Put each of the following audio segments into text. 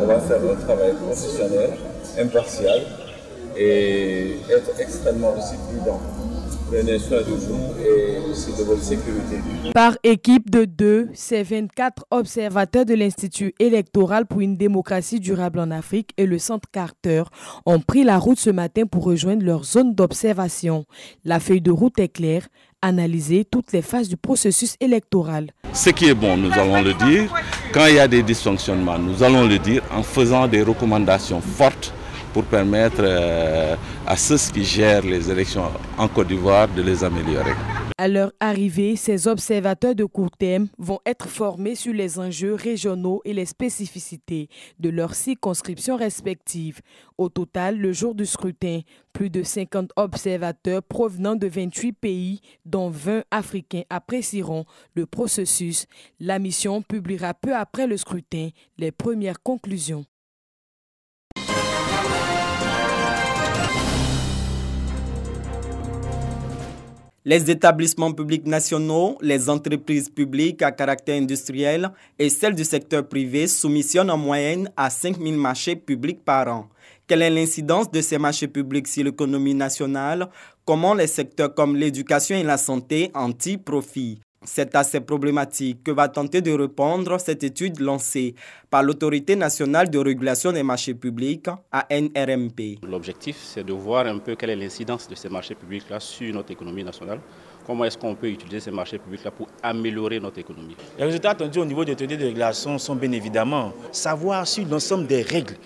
on va faire un travail professionnel, impartial et être extrêmement aussi prudent. Prenez soin de vous et aussi de votre sécurité. Par équipe de 2, ces 24 observateurs de l'Institut électoral pour une démocratie durable en Afrique et le Centre Carter ont pris la route ce matin pour rejoindre leur zone d'observation. La feuille de route est claire, analyser toutes les phases du processus électoral. Ce qui est bon, nous allons le dire. Quand il y a des dysfonctionnements, nous allons le dire en faisant des recommandations fortes pour permettre à ceux qui gèrent les élections en Côte d'Ivoire de les améliorer. À leur arrivée, ces observateurs de court terme vont être formés sur les enjeux régionaux et les spécificités de leurs circonscriptions respectives. Au total, le jour du scrutin, plus de 50 observateurs provenant de 28 pays, dont 20 africains, apprécieront le processus. La mission publiera peu après le scrutin les premières conclusions. Les établissements publics nationaux, les entreprises publiques à caractère industriel et celles du secteur privé soumissionnent en moyenne à 5 000 marchés publics par an. Quelle est l'incidence de ces marchés publics sur l'économie nationale? Comment les secteurs comme l'éducation et la santé en tirent profit? C'est à ces problématiques que va tenter de répondre cette étude lancée par l'Autorité nationale de régulation des marchés publics, ANRMP. L'objectif, c'est de voir un peu quelle est l'incidence de ces marchés publics-là sur notre économie nationale. Comment est-ce qu'on peut utiliser ces marchés publics-là pour améliorer notre économie? Les résultats attendus au niveau des autorités de régulation sont bien évidemment savoir si l'ensemble des règles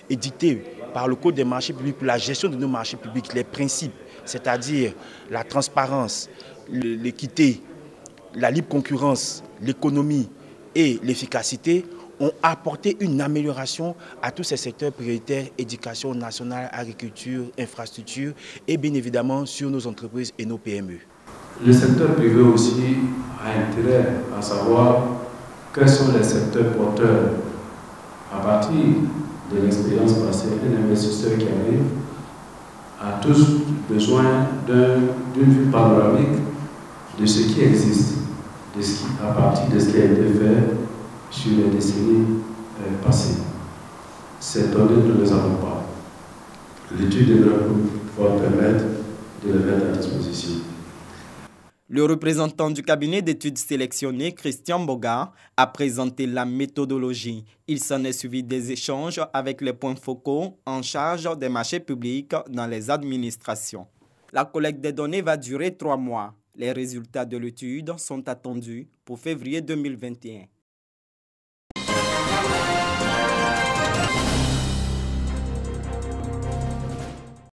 édictées par le Code des marchés publics pour la gestion de nos marchés publics, les principes, c'est-à-dire la transparence, l'équité, la libre concurrence, l'économie et l'efficacité ont apporté une amélioration à tous ces secteurs prioritaires, éducation nationale, agriculture, infrastructure et bien évidemment sur nos entreprises et nos PME. Le secteur privé aussi a intérêt à savoir quels sont les secteurs porteurs. À partir de l'expérience passée, un investisseur qui arrive a tous besoin d'une vue panoramique de ce qui existe, à partir de ce qui a été fait sur les décennies passées. Ces données, nous ne les avons pas. L'étude devrait pouvoir permettre de les mettre à disposition. Le représentant du cabinet d'études sélectionnées, Christian Boga, a présenté la méthodologie. Il s'en est suivi des échanges avec les points focaux en charge des marchés publics dans les administrations. La collecte des données va durer 3 mois. Les résultats de l'étude sont attendus pour février 2021.